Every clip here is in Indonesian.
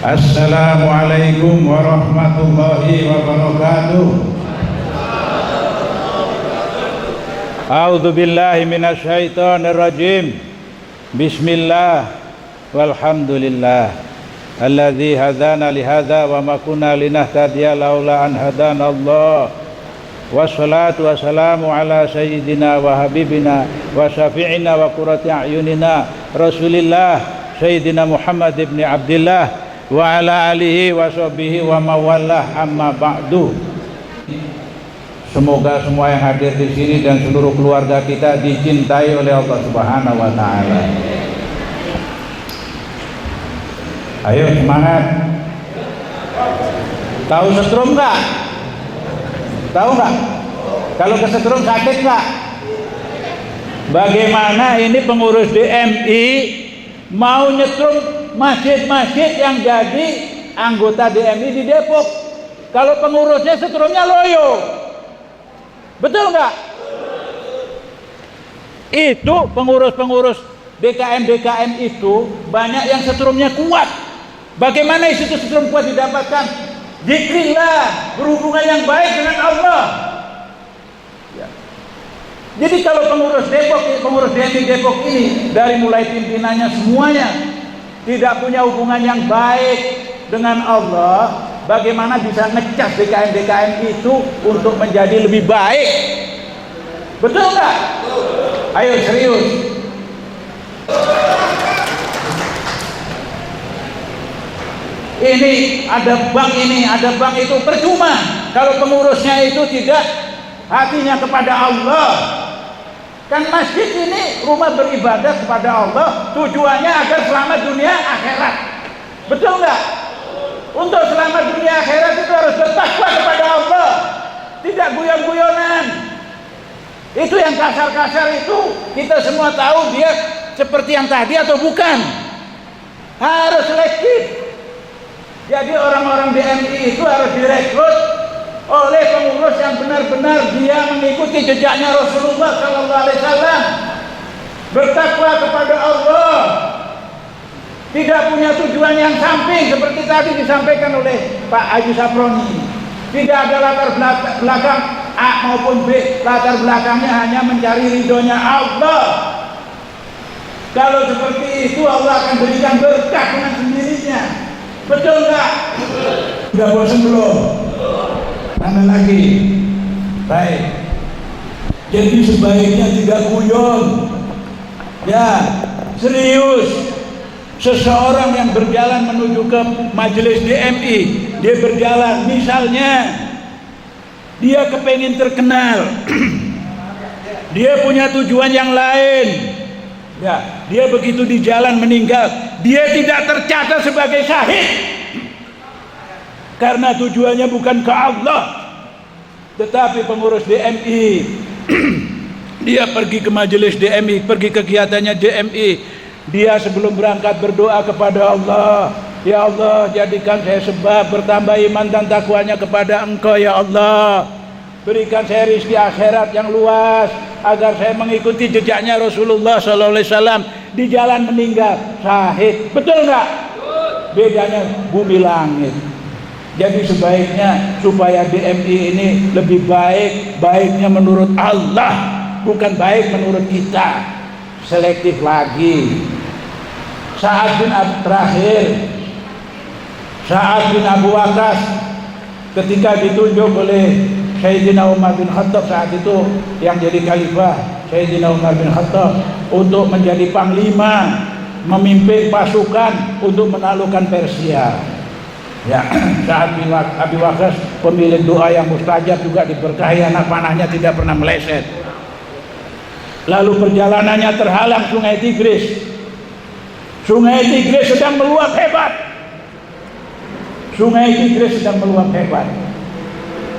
Assalamualaikum warahmatullahi wabarakatuh. A'udzu billahi minasyaitonir rajim. Bismillah walhamdulillah alladzi hadana li hadza wa ma kunna linahtadiya laula an hadana Allah. Wassalatu wassalamu ala sayyidina wa habibina wa syafi'ina wa qurrati a'yunina Rasulillah Sayyidina Muhammad ibn Abdillah wa ala alihi wa sahbihi wa mawallah, amma ba'du. Semoga semua yang hadir di sini dan seluruh keluarga kita dicintai oleh Allah Subhanahu wa taala. Ayo semangat. Tahu setrum enggak? Tahu enggak? Kalau kesetrum sakit enggak? Bagaimana ini pengurus DMI mau nyetrum masjid-masjid yang jadi anggota DMI di Depok? Kalau pengurusnya setrumnya loyo, betul nggak? Itu pengurus-pengurus DKM itu banyak yang setrumnya kuat. Bagaimana itu setrum kuat didapatkan? Zikrillah, berhubungan yang baik dengan Allah. Ya. Jadi kalau pengurus Depok, pengurus DMI Depok ini dari mulai pimpinannya semuanya tidak punya hubungan yang baik dengan Allah, bagaimana bisa ngecas DKM itu untuk menjadi lebih baik? Betul nggak? Ayo serius. Ini ada bank itu percuma kalau pengurusnya itu tidak hatinya kepada Allah. Kan masjid ini rumah beribadah kepada Allah, tujuannya agar selamat dunia akhirat. Betul nggak? Untuk selamat dunia akhirat itu harus bertakwa kepada Allah, tidak guyon-guyonan. Itu yang kasar-kasar itu kita semua tahu dia seperti yang tadi atau bukan. Harus selektif. Jadi orang-orang DMI itu harus direkrut oleh pengurus yang benar-benar dia mengikuti jejaknya Rasulullah Sallallahu Alaihi Wasallam, bertakwa kepada Allah, tidak punya tujuan yang samping seperti tadi disampaikan oleh Pak Haji Saproni. Tidak ada latar belakang A maupun B, latar belakangnya hanya mencari ridhonya Allah. Kalau seperti itu Allah akan berikan berkah dengan sendirinya. Betul nggak? Sudah bosan belum? Tambah lagi. Baik. Jadi sebaiknya tidak guyon. Ya, serius. Seseorang yang berjalan menuju ke majelis DMI, dia berjalan, misalnya dia kepengen terkenal, dia punya tujuan yang lain. Ya, dia begitu di jalan meninggal, dia tidak tercatat sebagai syahid. Karena tujuannya bukan ke Allah, tetapi pengurus DMI. Dia pergi ke majelis DMI, pergi kegiatannya DMI. Dia sebelum berangkat berdoa kepada Allah, ya Allah, jadikan saya sebab bertambah iman dan takwanya kepada Engkau ya Allah. Berikan saya rezeki akhirat yang luas agar saya mengikuti jejaknya Rasulullah Sallallahu Alaihi Wasallam. Di jalan meninggal syahid. Betul nggak? Bedanya bumi langit. Jadi sebaiknya supaya DMI ini lebih baik, baiknya menurut Allah, bukan baik menurut kita. Selektif lagi. Sa'ad bin Abu Waqqas ketika ditunjuk oleh Sayyidina Umar bin Khattab saat itu yang jadi khalifah, Sayyidina Umar bin Khattab untuk menjadi panglima, memimpin pasukan untuk menaklukkan Persia. Ya, Sa'ad bin Abi Waqqas pemilik doa yang mustajab, juga diberkahi anak panahnya tidak pernah meleset. Lalu perjalanannya terhalang Sungai Tigris. Sungai Tigris sedang meluap hebat. Sungai Tigris sedang meluap hebat.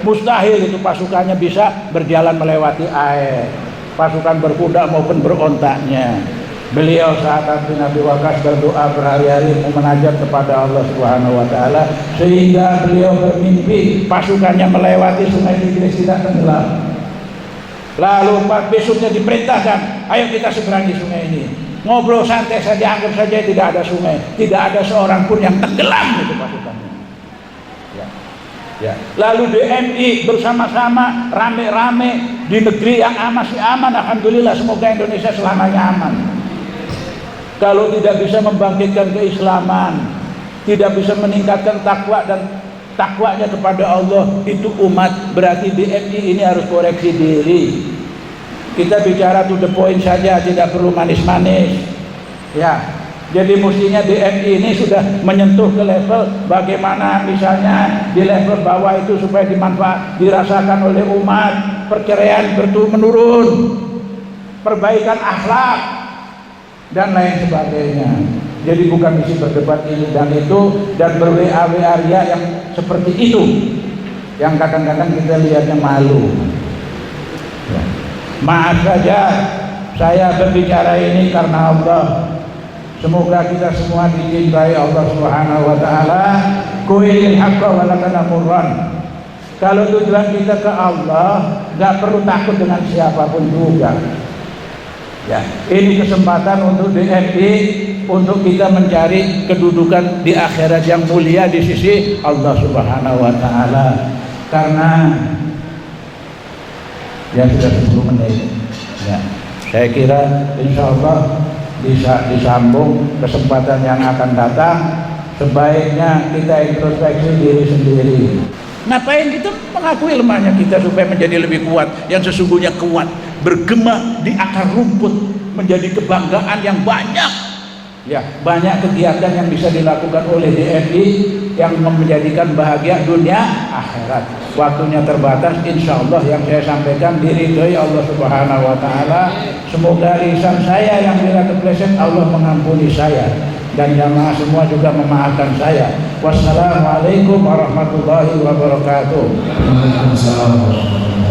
Mustahil itu pasukannya bisa berjalan melewati air, pasukan berkuda maupun berontaknya. Beliau saat bin Abi Waqqas berdoa berhari-hari memunajat kepada Allah Subhanahu wa taala, sehingga beliau bermimpi pasukannya melewati Sungai Tigris tidak tenggelam. Lalu besoknya diperintahkan, ayo kita seberangi sungai ini. ngobrol santai saja, anggap saja tidak ada sungai, tidak ada seorang pun yang tenggelam itu pasukannya. Ya. Lalu DMI bersama-sama rame-rame di negeri yang masih aman, alhamdulillah, semoga Indonesia selamanya aman. Kalau tidak bisa membangkitkan keislaman, tidak bisa meningkatkan takwa dan takwanya kepada Allah, itu umat, berarti DMI ini harus koreksi diri. Kita bicara to the point saja, tidak perlu manis-manis. Ya, jadi mestinya DMI ini sudah menyentuh ke level bagaimana misalnya di level bawah itu supaya dirasakan oleh umat, perceraian menurun, perbaikan akhlak dan lain sebagainya. Jadi bukan isi berdebat ini dan itu dan ber-WA ria yang seperti itu, yang kadang-kadang kita lihatnya malu. Ya. Maaf saja saya berbicara ini karena Allah. Semoga kita semua dicintai Allah Subhanahu wa taala. Qulil haqqo wa la tanamurran. Kalau tujuan kita ke Allah, enggak perlu takut dengan siapapun juga. Ya, ini kesempatan untuk DMI, untuk kita mencari kedudukan di akhirat yang mulia di sisi Allah Subhanahu wa taala. Karena ya sudah 10 menit. Ya, saya kira insya Allah bisa disambung kesempatan yang akan datang. Sebaiknya kita introspeksi diri sendiri. Ngapain kita mengakui lemahnya kita supaya menjadi lebih kuat, yang sesungguhnya kuat bergema di akar rumput menjadi kebanggaan yang banyak. Ya, banyak kegiatan yang bisa dilakukan oleh DMI yang menjadikan bahagia dunia akhirat. Waktunya terbatas, insya Allah yang saya sampaikan diridhoi Allah Subhanahu wa taala. Semoga lisan saya yang bila kepleset Allah mengampuni saya dan jamaah semua juga memaafkan saya. Wassalamualaikum warahmatullahi wabarakatuh. Waalaikumsalam.